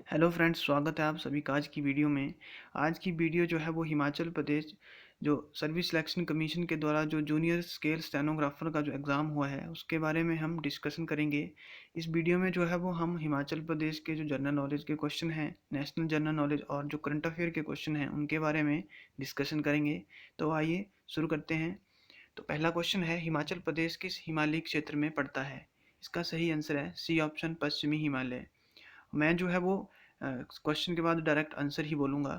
Hello friends, स्वागत है आप सभी का आज की वीडियो में। आज की वीडियो जो है वो हिमाचल प्रदेश जो सर्विस सिलेक्शन कमीशन के द्वारा जो जूनियर स्केल स्टेनोग्राफर का जो एग्ज़ाम हुआ है उसके बारे में हम डिस्कशन करेंगे। इस वीडियो में जो है वो हम हिमाचल प्रदेश के जो जनरल नॉलेज के क्वेश्चन हैं, नेशनल जनरल नॉलेज और जो करंट अफेयर के क्वेश्चन हैं उनके बारे में डिस्कशन करेंगे। तो आइए शुरू करते हैं। तो पहला क्वेश्चन है, हिमाचल प्रदेश किस हिमालयी क्षेत्र में पड़ता है? इसका सही आंसर है सी ऑप्शन, पश्चिमी हिमालय। मैं जो है वो क्वेश्चन के बाद डायरेक्ट आंसर ही बोलूँगा।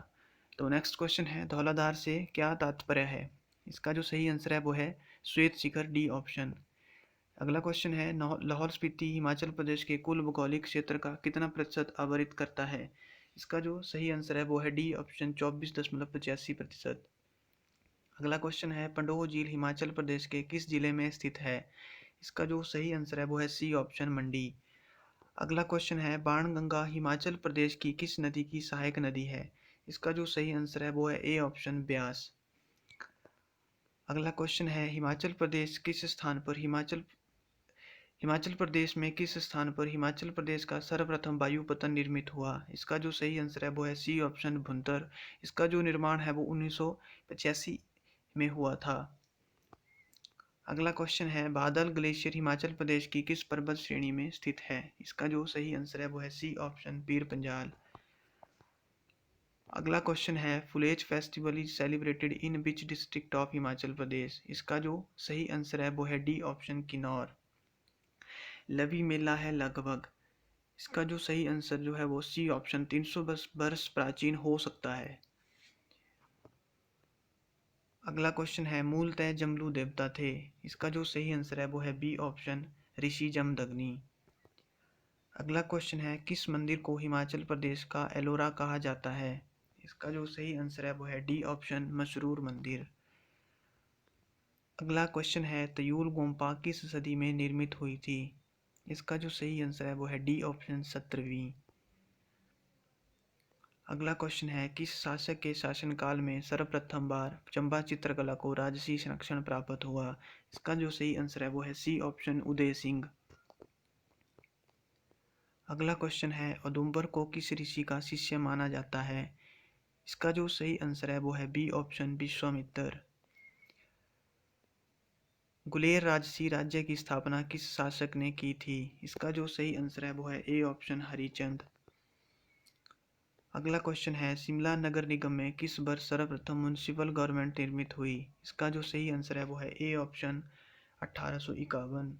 तो नेक्स्ट क्वेश्चन है, धौलाधार से क्या तात्पर्य है? इसका जो सही आंसर है वो है श्वेत शिखर, डी ऑप्शन। अगला क्वेश्चन है, लाहौल स्पीति हिमाचल प्रदेश के कुल भौगोलिक क्षेत्र का कितना प्रतिशत आवरित करता है? इसका जो सही आंसर है वो है डी ऑप्शन, 24.85%। अगला क्वेश्चन है, पंडोह झील हिमाचल प्रदेश के किस जिले में स्थित है? इसका जो सही आंसर है वो है सी ऑप्शन, मंडी। अगला क्वेश्चन है, बाणगंगा हिमाचल प्रदेश की किस नदी की सहायक नदी है? इसका जो सही आंसर है वो है ए ऑप्शन, ब्यास। अगला क्वेश्चन है, हिमाचल प्रदेश में किस स्थान पर हिमाचल प्रदेश का सर्वप्रथम वायुपतन निर्मित हुआ? इसका जो सही आंसर है वो है सी ऑप्शन, भुंतर। इसका जो निर्माण है वो 1985 में हुआ था। अगला क्वेश्चन है, बादल ग्लेशियर हिमाचल प्रदेश की किस पर्वत श्रेणी में स्थित है? इसका जो सही आंसर है वो है सी ऑप्शन, पीर पंजाल। अगला क्वेश्चन है, Phulaich festival is celebrated in which district of Himachal Pradesh? इसका जो सही आंसर है वो है डी ऑप्शन, किन्नौर। लवी मेला है लगभग, इसका जो सही आंसर जो है वो सी ऑप्शन, 300 वर्ष प्राचीन हो सकता है। अगला क्वेश्चन है, मूलतः जमलू देवता थे? इसका जो सही आंसर है वो है बी ऑप्शन, ऋषि जमदग्नि। अगला क्वेश्चन है, किस मंदिर को हिमाचल प्रदेश का एलोरा कहा जाता है? इसका जो सही आंसर है वो है डी ऑप्शन, मसरूर मंदिर। अगला क्वेश्चन है, तयूल गोम्पा किस सदी में निर्मित हुई थी? इसका जो सही आंसर है वो है डी ऑप्शन, 17वीं। अगला क्वेश्चन है, किस शासक के शासनकाल में सर्वप्रथम बार चंबा चित्रकला को राजसी संरक्षण प्राप्त हुआ? इसका जो सही आंसर है वो है सी ऑप्शन, उदय सिंह। अगला क्वेश्चन है, औदुंबर को किस ऋषि का शिष्य माना जाता है? इसका जो सही आंसर है वो है बी ऑप्शन, विश्वामित्र। गुलेर राजसी राज्य की स्थापना किस शासक ने की थी? इसका जो सही आंसर है वो है ए ऑप्शन, हरिचंद। अगला क्वेश्चन है, शिमला नगर निगम में किस वर्ष सर्वप्रथम म्युनिसिपल गवर्नमेंट निर्मित हुई? इसका जो सही आंसर है वो है ए ऑप्शन, 1851।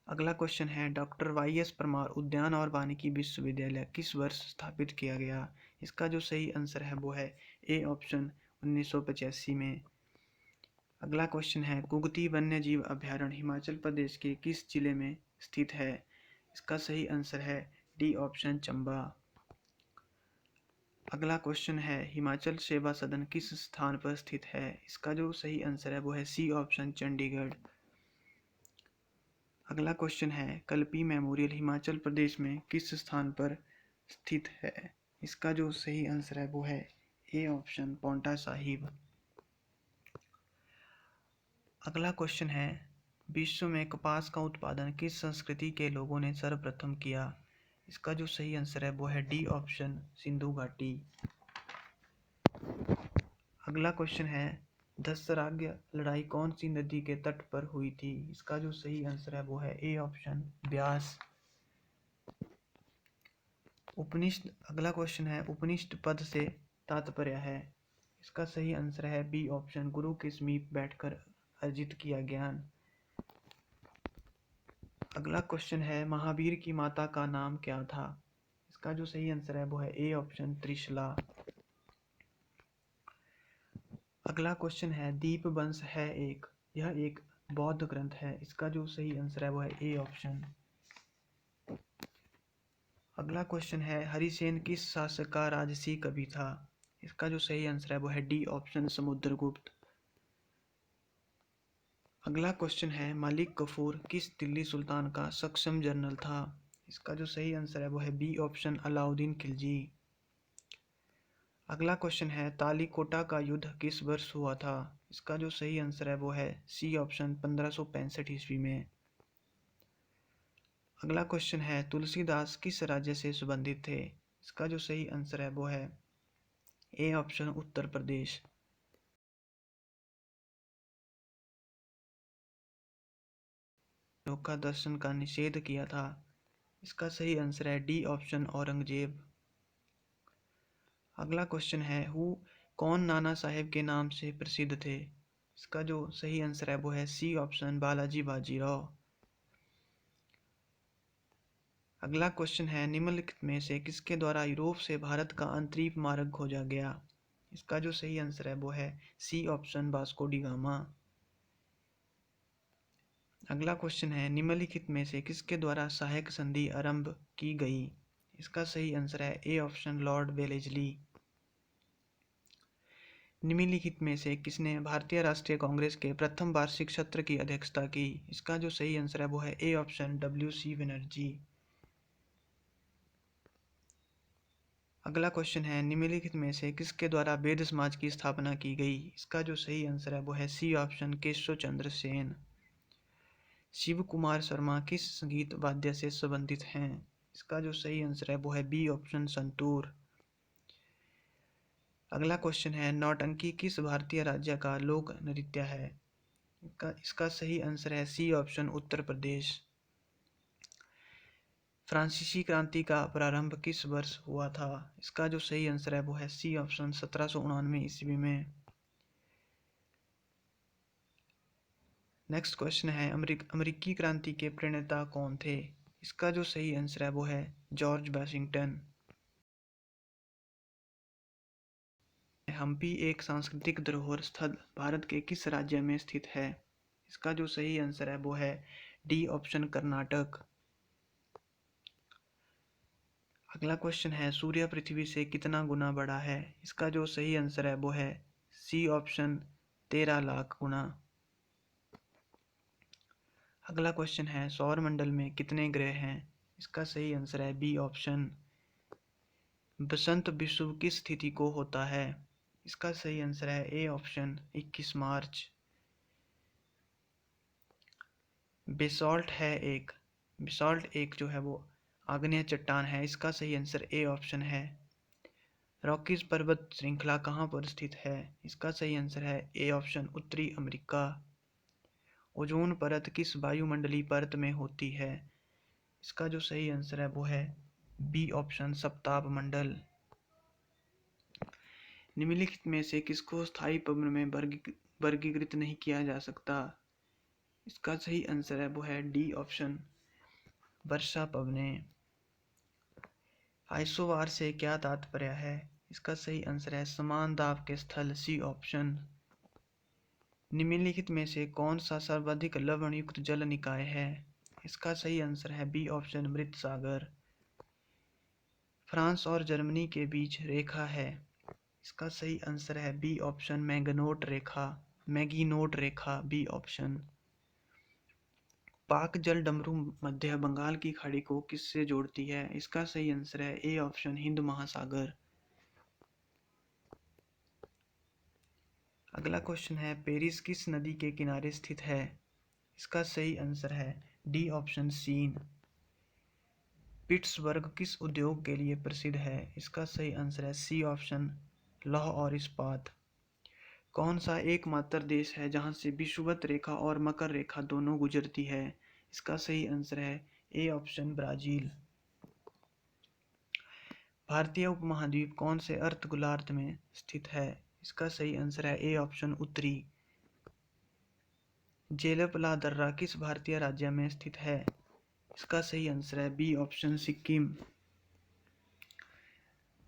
अगला क्वेश्चन है, डॉक्टर वाई एस परमार उद्यान और वानिकी विश्वविद्यालय किस वर्ष स्थापित किया गया? इसका जो सही आंसर है वो है ए ऑप्शन, 1985 में। अगला क्वेश्चन है, कुगती वन्य जीव अभ्यारण्य हिमाचल प्रदेश के किस जिले में स्थित है? इसका सही आंसर है डी ऑप्शन, चंबा। अगला क्वेश्चन है, हिमाचल सेवा सदन किस स्थान पर स्थित है? इसका जो सही आंसर है वो है सी ऑप्शन, चंडीगढ़। अगला क्वेश्चन है, कल्पी मेमोरियल हिमाचल प्रदेश में किस स्थान पर स्थित है? इसका जो सही आंसर है वो है ए ऑप्शन, पांवटा साहिब। अगला क्वेश्चन है, विश्व में कपास का उत्पादन किस संस्कृति के लोगों ने सर्वप्रथम किया? इसका जो सही आंसर है वो है डी ऑप्शन, सिंधु घाटी। अगला क्वेश्चन है, दसराग्य लड़ाई कौन सी नदी के तट पर हुई थी? इसका जो सही आंसर है वो है ए ऑप्शन, ब्यास। उपनिषद, अगला क्वेश्चन है, उपनिषद पद से तात्पर्य है? इसका सही आंसर है बी ऑप्शन, गुरु के समीप बैठकर अर्जित किया ज्ञान। अगला क्वेश्चन है, महावीर की माता का नाम क्या था? इसका जो सही आंसर है वो है ए ऑप्शन, त्रिशला। अगला क्वेश्चन है, दीप वंश है यह एक बौद्ध ग्रंथ है। इसका जो सही आंसर है वो है ए ऑप्शन। अगला क्वेश्चन है, हरिसेन किस शासक का राजसी कवि था? इसका जो सही आंसर है वो है डी ऑप्शन, समुद्रगुप्त। अगला क्वेश्चन है, मलिक कफूर किस दिल्ली सुल्तान का सक्षम जनरल था? इसका जो सही आंसर है वो है बी ऑप्शन, अलाउद्दीन खिलजी। अगला क्वेश्चन है, तालीकोटा का युद्ध किस वर्ष हुआ था? इसका जो सही आंसर है वो है सी ऑप्शन, 1565 ईस्वी में। अगला क्वेश्चन है तुलसीदास किस राज्य से संबंधित थे? इसका जो सही आंसर है वो है ए ऑप्शन उत्तर प्रदेश। का दर्शन का निषेध किया था? इसका सही आंसर है डी ऑप्शन औरंगजेब। अगला क्वेश्चन है कौन नाना साहेब के नाम से प्रसिद्ध थे? इसका जो सही आंसर है वो है सी ऑप्शन बालाजी बाजीराव। अगला क्वेश्चन है निम्नलिखित में से किसके द्वारा यूरोप से भारत का अंतरिक्ष मार्ग खोजा गया? इसका जो सही आंसर है वो है C option Vasco da Gama. अगला क्वेश्चन है निम्नलिखित में से किसके द्वारा सहायक संधि आरंभ की गई? इसका सही आंसर है ए ऑप्शन लॉर्ड वेलेस्ली। निम्नलिखित में से किसने भारतीय राष्ट्रीय कांग्रेस के प्रथम वार्षिक सत्र की अध्यक्षता की? इसका जो सही आंसर है वो है ए ऑप्शन डब्ल्यू.सी. बनर्जी। अगला क्वेश्चन है निम्नलिखित में से किसके द्वारा वेद समाज की स्थापना की गई? इसका जो सही आंसर है वो है सी ऑप्शन केशव चंद्र सेन। शिव कुमार शर्मा किस संगीत वाद्य से संबंधित हैं? इसका जो सही आंसर है वो है बी ऑप्शन संतूर। अगला क्वेश्चन है नौटंकी किस भारतीय राज्य का लोक नृत्य है? इसका सही आंसर है सी ऑप्शन उत्तर प्रदेश। फ्रांसीसी क्रांति का प्रारंभ किस वर्ष हुआ था? इसका जो सही आंसर है वो है सी ऑप्शन 1799 ईस्वी में। नेक्स्ट क्वेश्चन है अमेरिकी क्रांति के प्रणेता कौन थे? इसका जो सही आंसर है वो है जॉर्ज वाशिंगटन। हम्पी एक सांस्कृतिक धरोहर स्थल भारत के किस राज्य में स्थित है? इसका जो सही आंसर है वो है डी ऑप्शन कर्नाटक। अगला क्वेश्चन है सूर्य पृथ्वी से कितना गुना बड़ा है? इसका जो सही आंसर है वो है सी ऑप्शन 13 लाख गुना। अगला क्वेश्चन है सौर मंडल में कितने ग्रह हैं? इसका सही आंसर है बी ऑप्शन। बसंत विषुव किस तिथि को होता है? इसका सही आंसर है ए ऑप्शन 21 मार्च। बेसाल्ट एक जो है वो आग्नेय चट्टान है। इसका सही आंसर ए ऑप्शन है। रॉकीज पर्वत श्रृंखला कहाँ पर स्थित है? इसका सही आंसर है ए ऑप्शन उत्तरी अमेरिका। ओजोन परत किस वायुमंडलीय परत में होती है? इसका जो सही आंसर है वो है बी ऑप्शन सप्ताप मंडल। निम्नलिखित में से किसको स्थायी पवन में वर्गीकृत नहीं किया जा सकता? इसका सही आंसर है वो है डी ऑप्शन वर्षा पवने। आइसोबार से क्या तात्पर्य है? इसका सही आंसर है समान दाब के स्थल, सी ऑप्शन। निम्नलिखित में से कौन सा सर्वाधिक लवण युक्त जल निकाय है? इसका सही आंसर है बी ऑप्शन मृत सागर। फ्रांस और जर्मनी के बीच रेखा है। इसका सही आंसर है बी ऑप्शन मैगीनोट रेखा, बी ऑप्शन। पाक जल डमरू मध्य बंगाल की खाड़ी को किससे जोड़ती है? इसका सही आंसर है ए ऑप्शन हिंद महासागर। अगला क्वेश्चन है पेरिस किस नदी के किनारे स्थित है? इसका सही आंसर है डी ऑप्शन सीन। पिट्सबर्ग किस उद्योग के लिए प्रसिद्ध है? इसका सही आंसर है सी ऑप्शन लौह और इस्पात। कौन सा एकमात्र देश है जहां से विषुवत रेखा और मकर रेखा दोनों गुजरती है? इसका सही आंसर है ए ऑप्शन ब्राजील। भारतीय उपमहाद्वीप कौन से अर्ध गोलार्ध में स्थित है? इसका सही आंसर है ए ऑप्शन उत्तरी। जेलपला दर्रा किस भारतीय राज्य में स्थित है? इसका सही आंसर है B option Sikkim.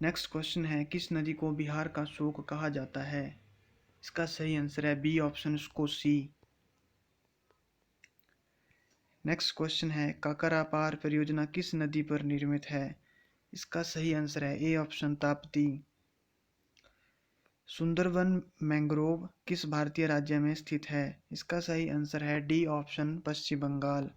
Next question है किस नदी को बिहार का शोक कहा जाता है? इसका सही आंसर है B option Kosi. Next question है काकरापार परियोजना किस नदी पर निर्मित है? इसका सही आंसर है A option Tapti. Sundarban mangrove किस भारतीय राज्य में स्थित है? इसका सही आंसर है डी ऑप्शन पश्चिम बंगाल।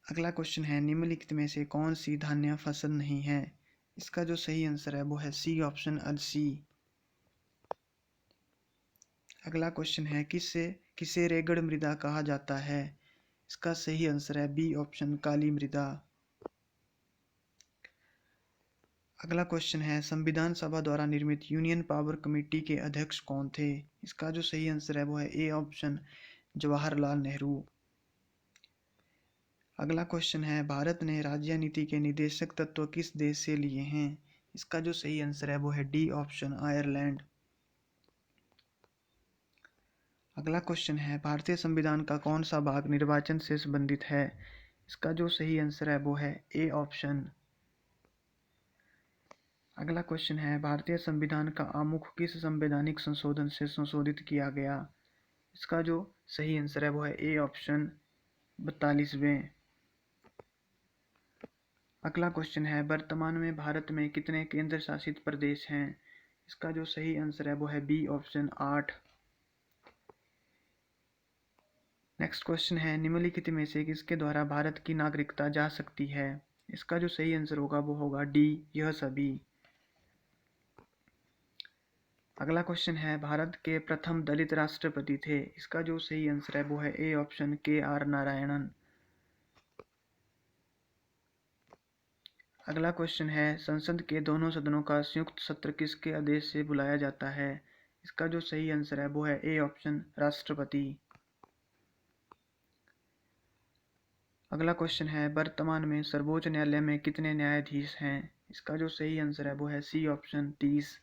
अगला क्वेश्चन है निम्नलिखित में से कौन सी धान्य फसल नहीं है? इसका जो सही आंसर है वो है सी ऑप्शन अलसी। अगला क्वेश्चन है किसे रेगड़ मृदा कहा जाता है? इसका सही आंसर है बी ऑप्शन, काली मृदा। अगला क्वेश्चन है, संविधान सभा द्वारा निर्मित यूनियन पावर कमेटी के अध्यक्ष कौन थे? इसका जो सही आंसर है वो है ए ऑप्शन, जवाहरलाल नेहरू। अगला क्वेश्चन है, भारत ने राज्य नीति के निर्देशक तत्व किस देश से लिए हैं? इसका जो सही आंसर है वो है डी ऑप्शन, आयरलैंड। अगला क्वेश्चन है, भारतीय संविधान का कौन सा भाग निर्वाचन से संबंधित है? इसका जो सही आंसर है वो है ए ऑप्शन। अगला क्वेश्चन है, भारतीय संविधान का आमुख किस संवैधानिक संशोधन से संशोधित किया गया? इसका जो सही आंसर है वो है ए ऑप्शन, 42वें। अगला क्वेश्चन है, वर्तमान में भारत में कितने केंद्र शासित प्रदेश हैं? इसका जो सही आंसर है वो है बी ऑप्शन, 8। नेक्स्ट क्वेश्चन है, निम्नलिखित में से किसके द्वारा भारत की नागरिकता जा सकती है? इसका जो सही आंसर होगा वो होगा डी, यह सभी। अगला क्वेश्चन है, भारत के प्रथम दलित राष्ट्रपति थे? इसका जो सही आंसर है वो है ए ऑप्शन, के आर नारायणन। अगला क्वेश्चन है, संसद के दोनों सदनों का संयुक्त सत्र किसके आदेश से बुलाया जाता है? इसका जो सही आंसर है वो है ए ऑप्शन, राष्ट्रपति। अगला क्वेश्चन है, वर्तमान में सर्वोच्च न्यायालय में कितने न्यायाधीश हैं? इसका जो सही आंसर है वो है सी ऑप्शन, 30।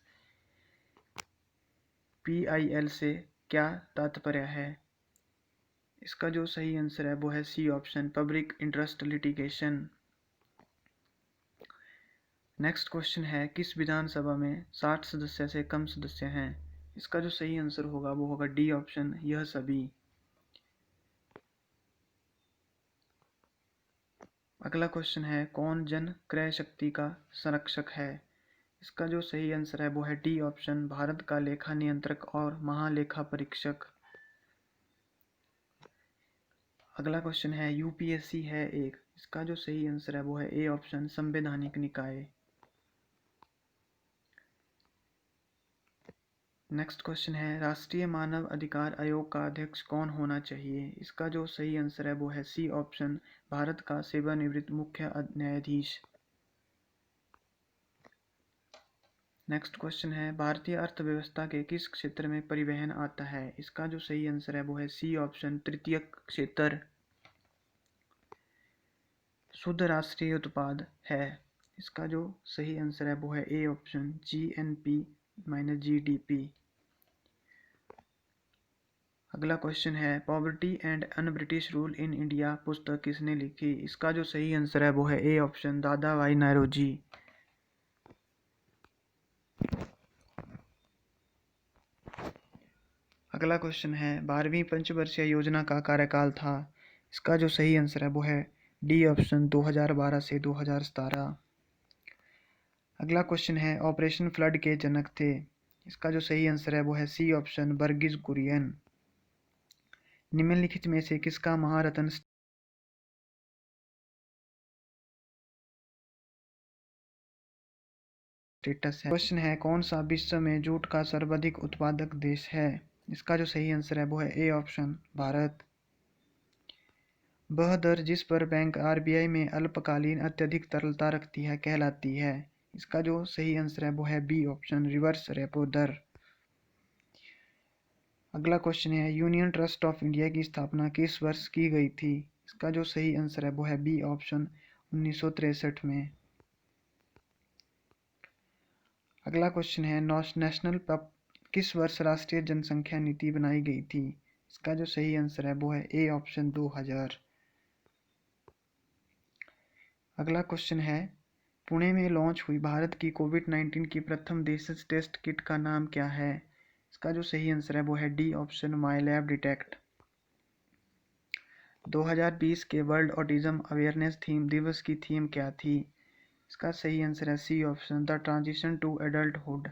PIL से क्या तात्पर्य है? इसका जो सही आंसर है वो है C option, public interest litigation. Next question है, किस विधानसभा में 60 सदस्य से कम सदस्य हैं? इसका जो सही आंसर होगा वो होगा डी ऑप्शन, यह सभी। अगला क्वेश्चन है, कौन जन क्रय शक्ति का संरक्षक है? इसका जो सही आंसर है वो है डी ऑप्शन, भारत का लेखा नियंत्रक और महालेखा परीक्षक। अगला क्वेश्चन है, UPSC है एक, इसका जो सही आंसर है वो है ए ऑप्शन, संवैधानिक निकाय। नेक्स्ट क्वेश्चन है, राष्ट्रीय मानव अधिकार आयोग का अध्यक्ष कौन होना चाहिए? इसका जो सही आंसर है वो है सी ऑप्शन, भारत का सेवानिवृत्त मुख्य न्यायाधीश। नेक्स्ट क्वेश्चन है, भारतीय अर्थव्यवस्था के किस क्षेत्र में परिवहन आता है? इसका जो सही आंसर है वो है सी ऑप्शन, तृतीयक क्षेत्र। शुद्ध राष्ट्रीय उत्पाद है, इसका जो सही आंसर है वो है A option, GNP minus GDP। अगला क्वेश्चन है, poverty and un British rule in India पुस्तक किसने लिखी? इसका जो सही आंसर है वो है ए ऑप्शन, दादा भाई नौरोजी। अगला क्वेश्चन है, 12वीं पंचवर्षीय योजना का कार्यकाल था? इसका जो सही आंसर है वो है डी ऑप्शन, 2012 से 2017। अगला क्वेश्चन है, ऑपरेशन फ्लड के जनक थे? इसका जो सही आंसर है वो है सी ऑप्शन, वर्गीज कुरियन। निम्नलिखित में से किसका महारत्न स्टेटस है? क्वेश्चन है, कौन सा विश्व में जूट का सर्वाधिक उत्पादक देश है? इसका जो सही आंसर है वो है ए ऑप्शन, भारत। वह दर जिस पर बैंक RBI में अल्पकालीन अत्यधिक तरलता रखती है कहलाती है? इसका जो सही आंसर है वो है बी ऑप्शन, रिवर्स रेपो दर। अगला क्वेश्चन है, यूनियन ट्रस्ट ऑफ इंडिया की स्थापना किस वर्ष की गई थी? इसका जो सही आंसर है वो है बी ऑप्शन, 1963 में। अगला क्वेश्चन है, नेशनल पब किस वर्ष राष्ट्रीय जनसंख्या नीति बनाई गई थी? इसका जो सही आंसर है वो है ए ऑप्शन, 2000। अगला क्वेश्चन है, पुणे में लॉन्च हुई भारत की कोविड-19 की प्रथम देशज टेस्ट किट का नाम क्या है? इसका जो सही आंसर है वो है डी ऑप्शन, माई लैब डिटेक्ट। 2020 के वर्ल्ड ऑटिज्म अवेयरनेस थीम दिवस की थीम क्या थी? इसका सही आंसर है C option, the transition to adulthood.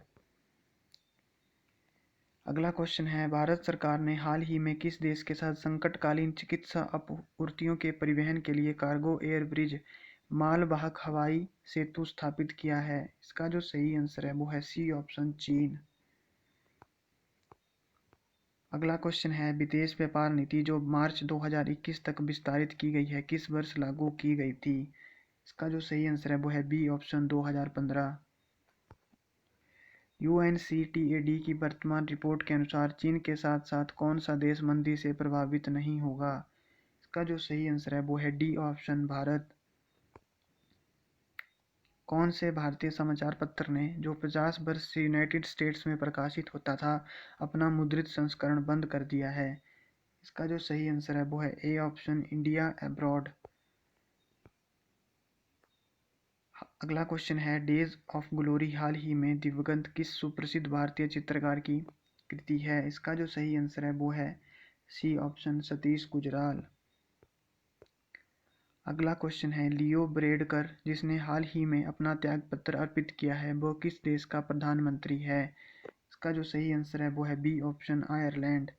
अगला क्वेश्चन है, भारत सरकार ने हाल ही में किस देश के साथ संकटकालीन चिकित्सा आपूर्तियों के परिवहन के लिए कार्गो एयर ब्रिज मालवाहक हवाई सेतु स्थापित किया है? इसका जो सही आंसर है वो है सी ऑप्शन, चीन। अगला क्वेश्चन है, विदेश व्यापार नीति जो मार्च 2021 तक विस्तारित की गई है, किस वर्ष लागू की गई थी? इसका जो सही आंसर है वो है बी ऑप्शन 2015। यूएनसीटीएडी की वर्तमान रिपोर्ट के अनुसार चीन के साथ साथ कौन सा देश मंदी से प्रभावित नहीं होगा? इसका जो सही आंसर है वो है डी ऑप्शन भारत। कौन से भारतीय समाचार पत्र ने, जो 50 वर्ष से यूनाइटेड स्टेट्स में प्रकाशित होता था, अपना मुद्रित संस्करण बंद कर दिया है? इसका जो सही आंसर है वो है ए ऑप्शन इंडिया अब्रॉड। अगला क्वेश्चन है, डेज ऑफ ग्लोरी हाल ही में दिवंगत किस सुप्रसिद्ध भारतीय चित्रकार की कृति है? इसका जो सही आंसर है वो है सी ऑप्शन सतीश गुजराल। अगला क्वेश्चन है, लियो ब्रेडकर जिसने हाल ही में अपना त्यागपत्र अर्पित किया है, वो किस देश का प्रधानमंत्री है? इसका जो सही आंसर है वो है बी ऑप्शन आयरलैंड।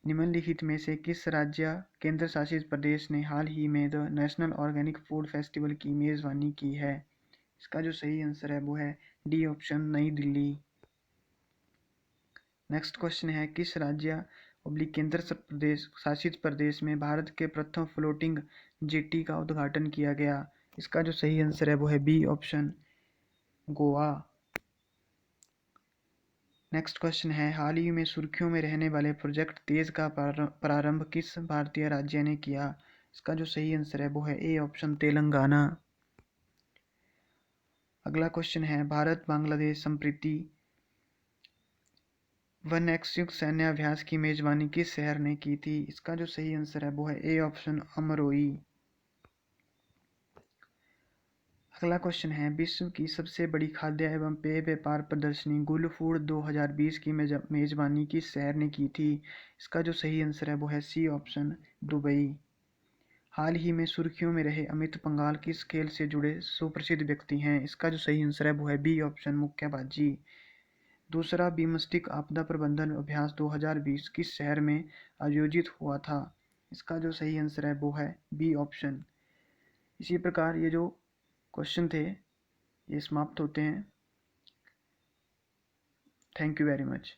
निम्नलिखित में से किस राज्य केंद्र शासित प्रदेश ने हाल ही में the national organic food festival की मेजबानी की है? इसका जो सही आंसर है वो है डी ऑप्शन नई दिल्ली। नेक्स्ट क्वेश्चन है, किस राज्य केंद्र प्रदेश शासित प्रदेश में भारत के प्रथम फ्लोटिंग जेट्टी का उद्घाटन किया गया? इसका जो सही आंसर है वो है B option Goa. Next question है, हाल ही में सुर्खियों में रहने वाले प्रोजेक्ट तेज का प्रारंभ किस भारतीय राज्य ने किया? इसका जो सही आंसर है वो है ए ऑप्शन तेलंगाना। अगला क्वेश्चन है, भारत बांग्लादेश संप्रीति वनएक्सयुक्त सैन्य अभ्यास की मेजबानी किस शहर ने की थी? इसका जो सही आंसर है वो है ए ऑप्शन अमरोई। अगला क्वेश्चन है, विश्व की सबसे बड़ी खाद्य एवं पेय व्यापार प्रदर्शनी गुल फूड 2020 की मेजबानी किस शहर ने की थी? इसका जो सही आंसर है वो है सी ऑप्शन दुबई। हाल ही में सुर्खियों में रहे अमित पंघाल किस खेल से जुड़े सुप्रसिद्ध व्यक्ति हैं? इसका जो सही आंसर है वो है बी ऑप्शन मुक्केबाजी। दूसरा बिम्स्टिक आपदा प्रबंधन अभ्यास 2020 किस शहर में आयोजित हुआ था? इसका जो सही आंसर है वो है बी ऑप्शन। इसी प्रकार ये जो क्वेश्चन थे ये समाप्त होते हैं। Thank you very much.